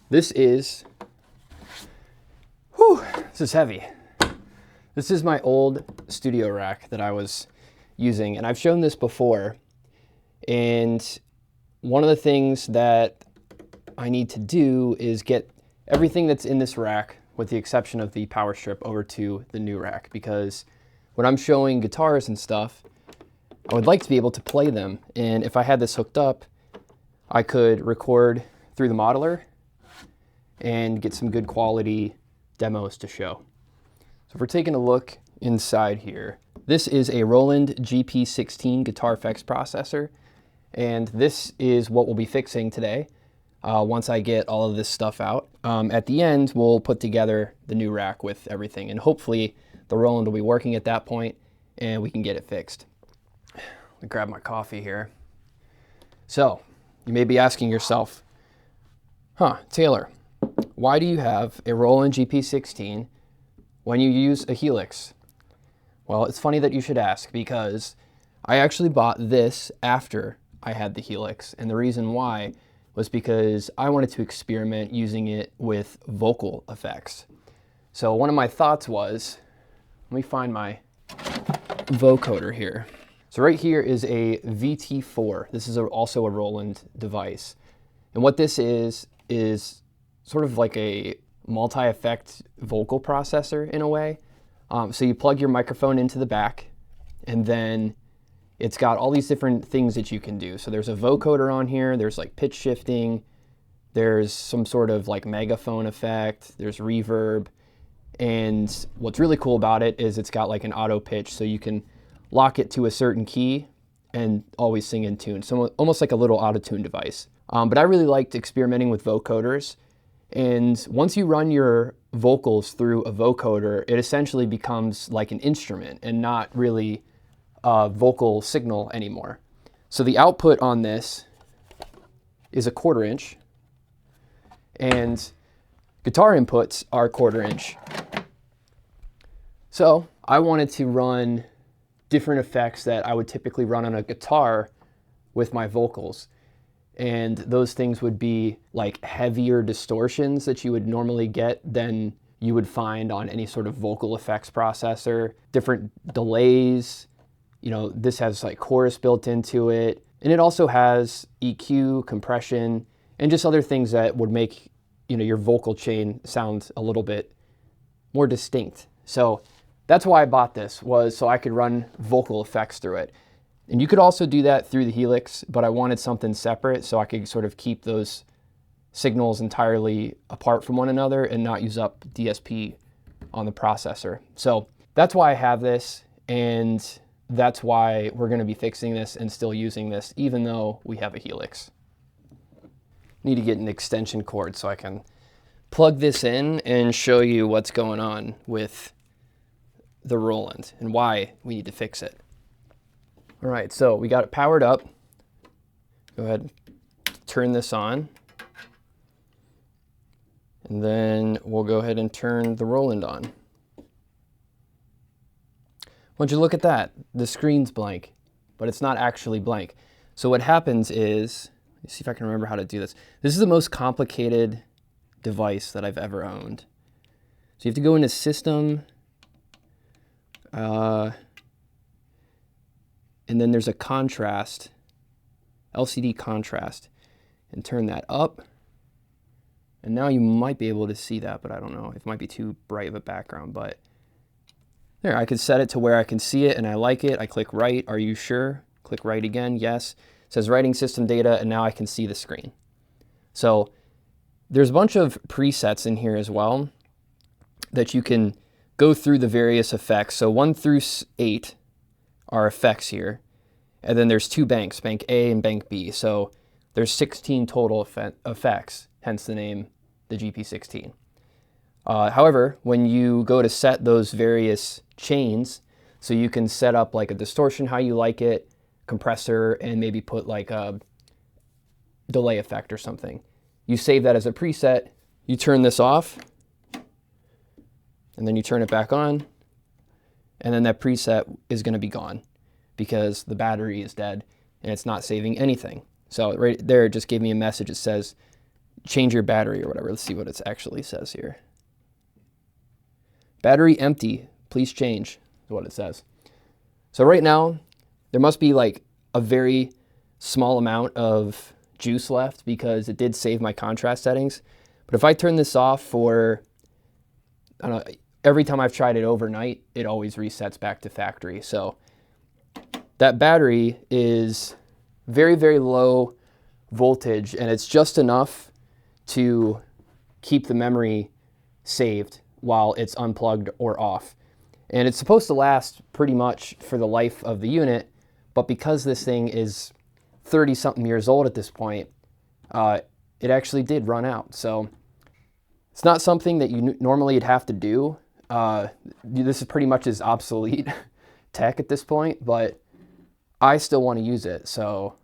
This is heavy. This is my old studio rack that I was using, and I've shown this before. And one of the things that I need to do is get everything that's in this rack, with the exception of the power strip, over to the new rack, because when I'm showing guitars and stuff, I would like to be able to play them. And if I had this hooked up, I could record through the modeler and get some good quality demos to show. So if we're taking a look inside here, this is a Roland GP-16 guitar effects processor, and this is what we'll be fixing today once I get all of this stuff out. At the end, we'll put together the new rack with everything, and hopefully the Roland will be working at that point and we can get it fixed. Let me grab my coffee here. So you may be asking yourself, Taylor, why do you have a Roland GP-16 when you use a Helix? Well, it's funny that you should ask, because I actually bought this after I had the Helix, and the reason why was because I wanted to experiment using it with vocal effects. So one of my thoughts was, let me find my vocoder here. So right here is a VT4. This is also a Roland device. And what this is sort of like a multi-effect vocal processor in a way. So you plug your microphone into the back, and then it's got all these different things that you can do. So there's a vocoder on here, there's like pitch shifting, there's some sort of like megaphone effect, there's reverb, and what's really cool about it is it's got like an auto pitch, so you can lock it to a certain key and always sing in tune. So almost like a little auto-tune device. But I really liked experimenting with vocoders. And once you run your vocals through a vocoder, it essentially becomes like an instrument and not really a vocal signal anymore. So the output on this is a 1/4 inch, and guitar inputs are 1/4 inch. So I wanted to run different effects that I would typically run on a guitar with my vocals. And those things would be like heavier distortions that you would normally get than you would find on any sort of vocal effects processor, different delays. You know, this has like chorus built into it. And it also has EQ, compression, and just other things that would make, you know, your vocal chain sound a little bit more distinct. So that's why I bought this, was so I could run vocal effects through it. And you could also do that through the Helix, but I wanted something separate so I could sort of keep those signals entirely apart from one another and not use up DSP on the processor. So that's why I have this, and that's why we're going to be fixing this and still using this, even though we have a Helix. Need to get an extension cord so I can plug this in and show you what's going on with the Roland and why we need to fix it. All right, so we got it powered up. Go ahead and turn this on. And then we'll go ahead and turn the Roland on. Would you look at that? The screen's blank, but it's not actually blank. So what happens is, let me see if I can remember how to do this. This is the most complicated device that I've ever owned. So you have to go into System, and then there's a contrast, LCD contrast, and turn that up. And now you might be able to see that, but I don't know. It might be too bright of a background, but there, I could set it to where I can see it and I like it. I click right, are you sure? Click right again, yes. It says writing system data, and now I can see the screen. So there's a bunch of presets in here as well that you can go through the various effects. So 1 through 8 are effects here. And then there's 2 banks, bank A and bank B. So there's 16 total effects, hence the name, the GP-16. However, when you go to set those various chains, so you can set up like a distortion how you like it, compressor, and maybe put like a delay effect or something. You save that as a preset, you turn this off, and then you turn it back on, and then that preset is going to be gone because the battery is dead and it's not saving anything. So right there, it just gave me a message. It says, change your battery or whatever. Let's see what it actually says here. Battery empty, please change, is what it says. So right now, there must be like a very small amount of juice left because it did save my contrast settings. But if I turn this off for, I don't know, every time I've tried it overnight, it always resets back to factory. So that battery is very, very low voltage, and it's just enough to keep the memory saved while it's unplugged or off. And it's supposed to last pretty much for the life of the unit, but because this thing is 30-something years old at this point, it actually did run out. So it's not something that you normally would have to do. This is pretty much as obsolete tech at this point, but I still want to use it. So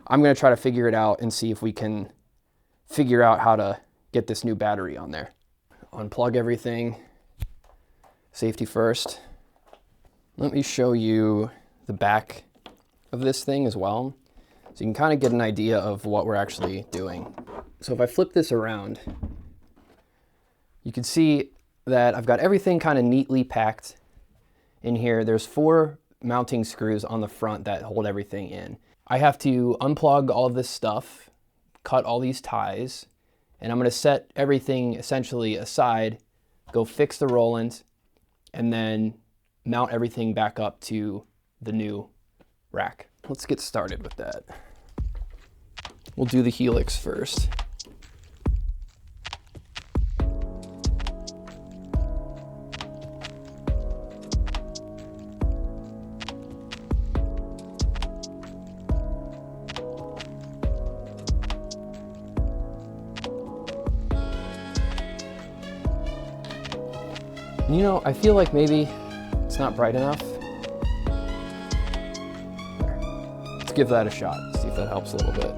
I'm going to try to figure it out and see if we can figure out how to get this new battery on there. Unplug everything. Safety first. Let me show you the back of this thing as well, so you can kind of get an idea of what we're actually doing. So if I flip this around, you can see that I've got everything kind of neatly packed in here. There's 4 mounting screws on the front that hold everything in. I have to unplug all of this stuff, cut all these ties, and I'm going to set everything essentially aside, go fix the Roland, and then mount everything back up to the new rack. Let's get started with that. We'll do the helix first. You know, I feel like maybe it's not bright enough. There. Let's give that a shot, see if that helps a little bit.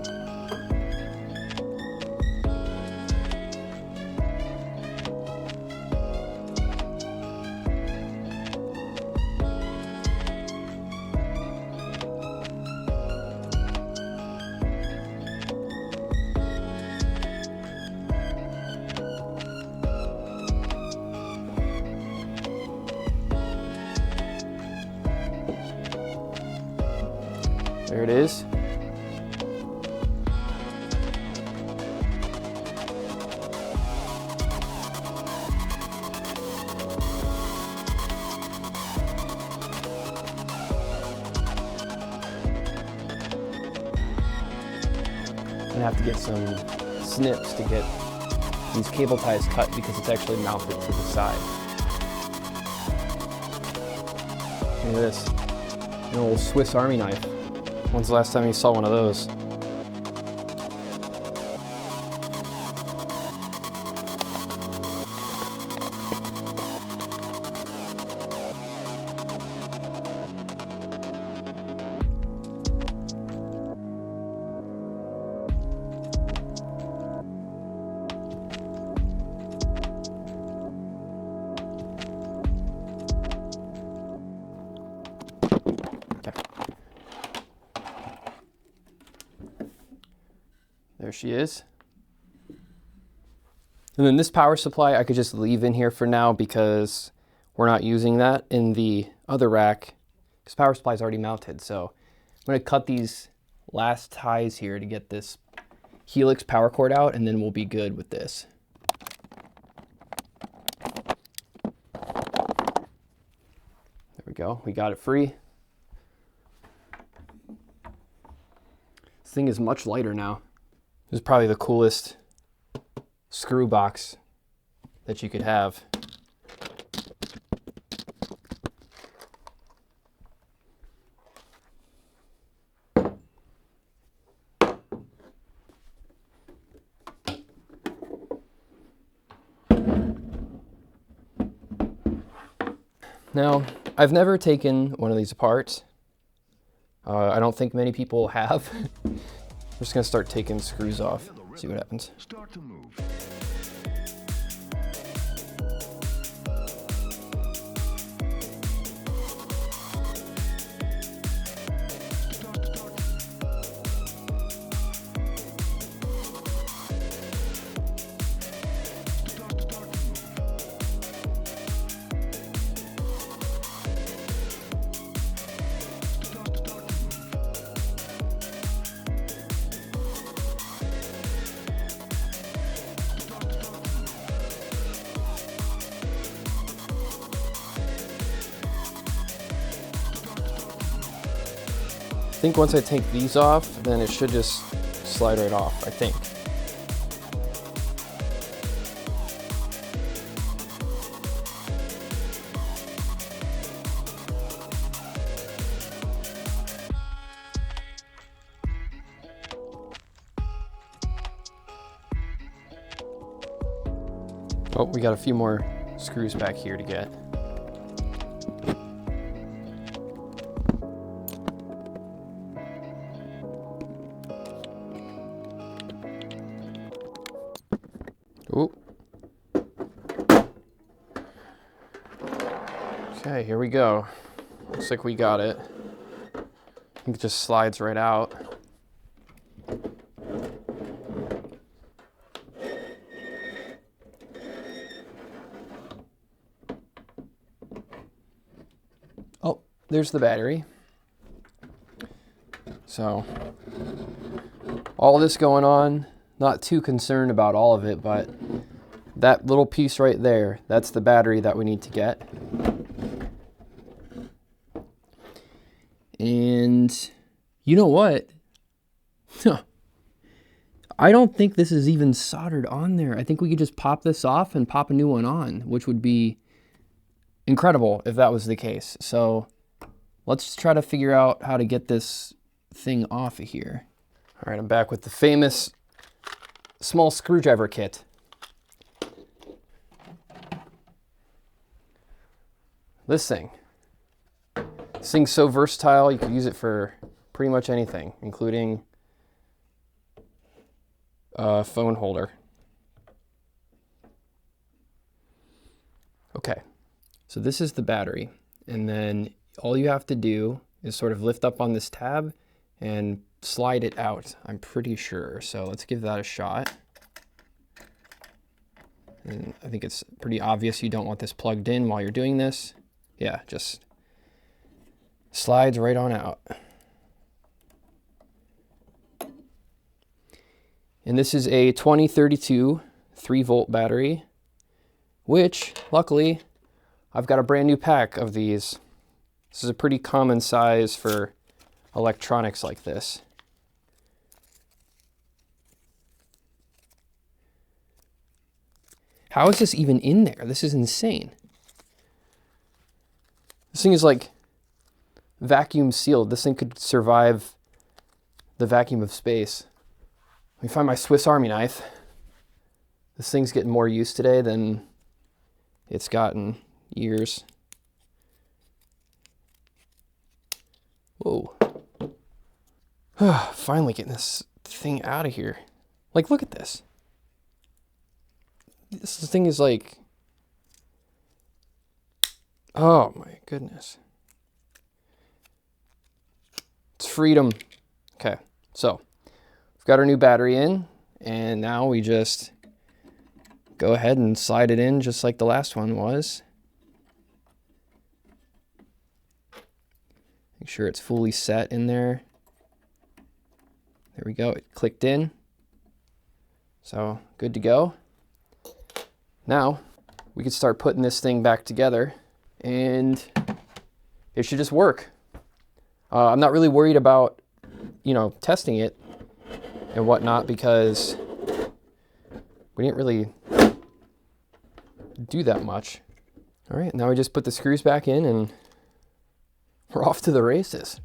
There it is. I'm gonna have to get some snips to get these cable ties cut because it's actually mounted to the side. Look at this, an old Swiss Army knife. When's the last time you saw one of those? There she is. And then this power supply I could just leave in here for now because we're not using that in the other rack because power supply is already mounted. So I'm going to cut these last ties here to get this helix power cord out, and then we'll be good with this. There we go. We got it free. This thing is much lighter now. This is probably the coolest screw box that you could have. Now, I've never taken one of these apart. I don't think many people have. I'm just gonna start taking screws off, see what happens. Start to move. think once I take these off, then it should just slide right off, I think. Oh, we got a few more screws back here to get. Ooh. Okay, here we go. Looks like we got it. I think it just slides right out. Oh, there's the battery. So, all this going on, not too concerned about all of it, but that little piece right there, that's the battery that we need to get. And you know what? I don't think this is even soldered on there. I think we could just pop this off and pop a new one on, which would be incredible if that was the case. So let's try to figure out how to get this thing off of here. All right, I'm back with the famous small screwdriver kit. This thing's so versatile, you can use it for pretty much anything, including a phone holder. Okay, so this is the battery, and then all you have to do is sort of lift up on this tab and slide it out, I'm pretty sure. So let's give that a shot. And I think it's pretty obvious you don't want this plugged in while you're doing this. Yeah, just slides right on out. And this is a 2032 3-volt battery, which luckily I've got a brand new pack of these. This is a pretty common size for electronics like this. How is this even in there? This is insane. This thing is like vacuum sealed. This thing could survive the vacuum of space. Let me find my Swiss Army knife. This thing's getting more use today than it's gotten years. Whoa. Finally getting this thing out of here. Like, look at this. This thing is like, oh my goodness. It's freedom. Okay, so we've got our new battery in, and now we just go ahead and slide it in just like the last one was. Make sure it's fully set in there. There we go, it clicked in. So good to go. Now we can start putting this thing back together, and it should just work. I'm not really worried about, testing it and whatnot, because we didn't really do that much. All right, now we just put the screws back in and we're off to the races.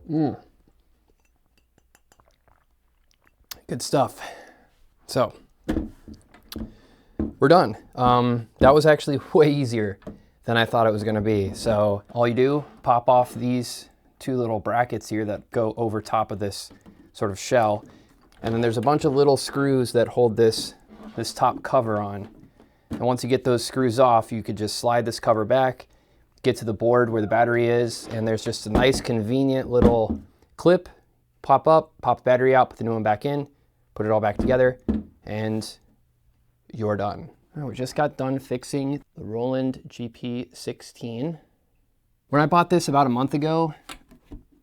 Good stuff. So we're done. That was actually way easier than I thought it was gonna be. So all you do, pop off these two little brackets here that go over top of this sort of shell. And then there's a bunch of little screws that hold this top cover on. And once you get those screws off, you could just slide this cover back, get to the board where the battery is, and there's just a nice convenient little clip. Pop up, pop the battery out, put the new one back in, put it all back together, and you're done. We just got done fixing the Roland GP-16. When I bought this about a month ago,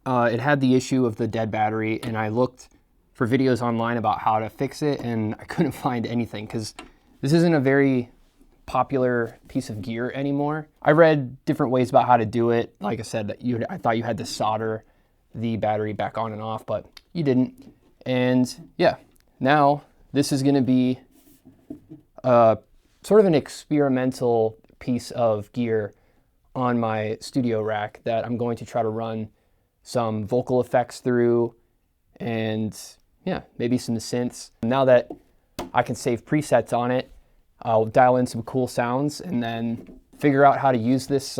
it had the issue of the dead battery, and I looked for videos online about how to fix it, and I couldn't find anything because this isn't a very popular piece of gear anymore. I read different ways about how to do it. Like I said, I thought you had to solder the battery back on and off, but you didn't. And yeah, now this is gonna be sort of an experimental piece of gear on my studio rack that I'm going to try to run some vocal effects through and yeah, maybe some synths. Now that I can save presets on it, I'll dial in some cool sounds and then figure out how to use this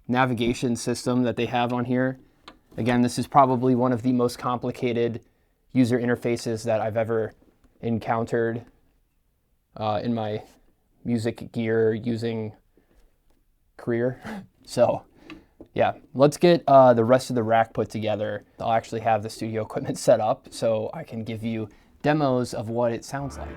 navigation system that they have on here. Again, this is probably one of the most complicated user interfaces that I've ever encountered in my music gear using career. So yeah, let's get the rest of the rack put together. I'll actually have the studio equipment set up so I can give you demos of what it sounds like.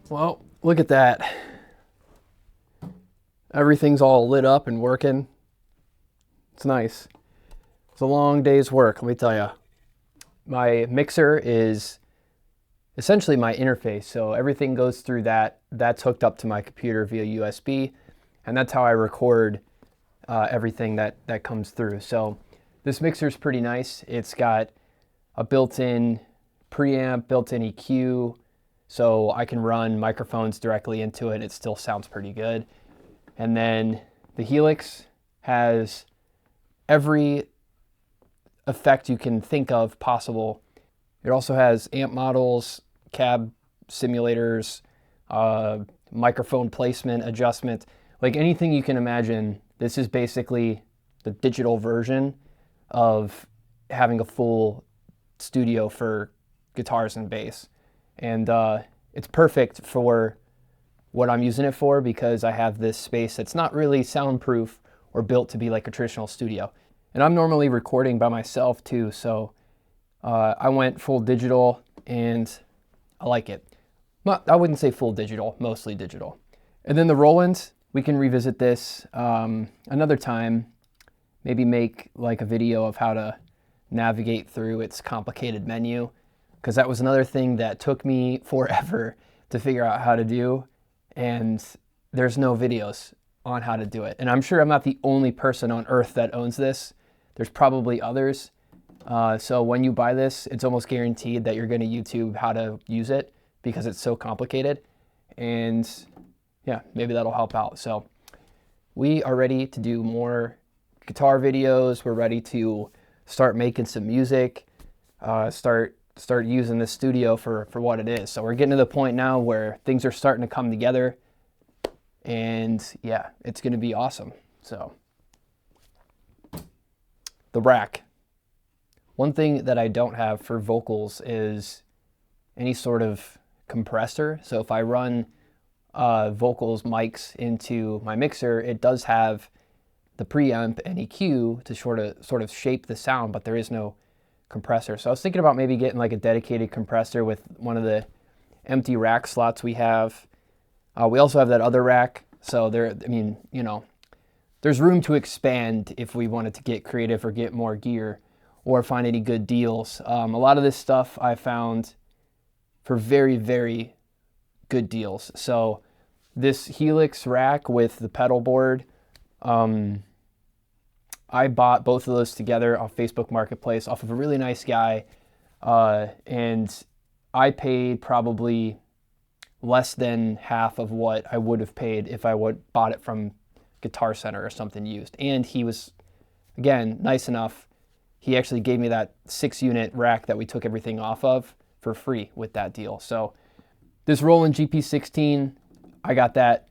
Well, look at that. Everything's all lit up and working. It's nice. It's a long day's work, let me tell you. My mixer is essentially my interface, so everything goes through that. That's hooked up to my computer via USB, and that's how I record everything that comes through. So this mixer is pretty nice. It's got a built-in preamp, built-in EQ, so I can run microphones directly into it. It still sounds pretty good. And then the Helix has every effect you can think of possible. It also has amp models, cab simulators, microphone placement, adjustment, like anything you can imagine. This is basically the digital version of having a full studio for guitars and bass. And it's perfect for what I'm using it for, because I have this space that's not really soundproof or built to be like a traditional studio. And I'm normally recording by myself too, so I went full digital and I like it. I wouldn't say full digital, mostly digital. And then the Roland, we can revisit this another time, maybe make like a video of how to navigate through its complicated menu, because that was another thing that took me forever to figure out how to do, and there's no videos on how to do it. And I'm sure I'm not the only person on earth that owns this. There's probably others. So when you buy this, it's almost guaranteed that you're going to YouTube how to use it, because it's so complicated. And yeah, maybe that'll help out. So we are ready to do more guitar videos. We're ready to start making some music, start using this studio for what it is. So we're getting to the point now where things are starting to come together, and yeah, it's going to be awesome. So the rack. One thing that I don't have for vocals is any sort of compressor. So if I run vocals mics into my mixer, it does have the preamp and EQ to sort of shape the sound, but there is no compressor. So I was thinking about maybe getting like a dedicated compressor with one of the empty rack slots we have. We also have that other rack, so there, I mean, you know, there's room to expand if we wanted to get creative or get more gear or find any good deals. A lot of this stuff I found for very, very good deals. So this Helix rack with the pedal board, I bought both of those together off Facebook Marketplace off of a really nice guy, and I paid probably less than half of what I would have paid if I would bought it from Guitar Center or something used. And he was, again, nice enough. He actually gave me that 6-unit rack that we took everything off of for free with that deal. So this Roland GP-16, I got that.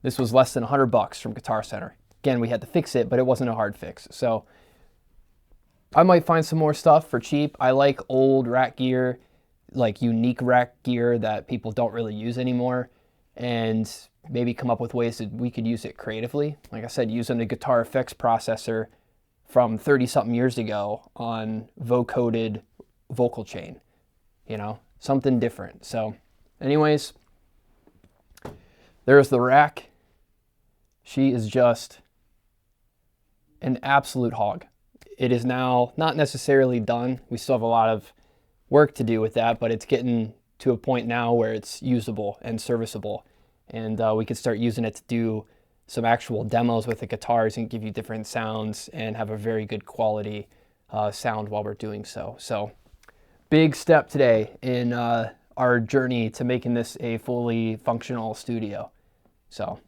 This was less than $100 from Guitar Center. Again, we had to fix it, but it wasn't a hard fix. So I might find some more stuff for cheap. I like old rack gear, like unique rack gear that people don't really use anymore, and maybe come up with ways that we could use it creatively. Like I said, using a guitar effects processor from 30-something years ago on vocoded vocal chain, you know, something different. So anyways, there's the rack. She is just an absolute hog. It is now not necessarily done. We still have a lot of work to do with that, but it's getting to a point now where it's usable and serviceable, and we could start using it to do some actual demos with the guitars and give you different sounds and have a very good quality sound while we're doing so. So big step today in our journey to making this a fully functional studio. So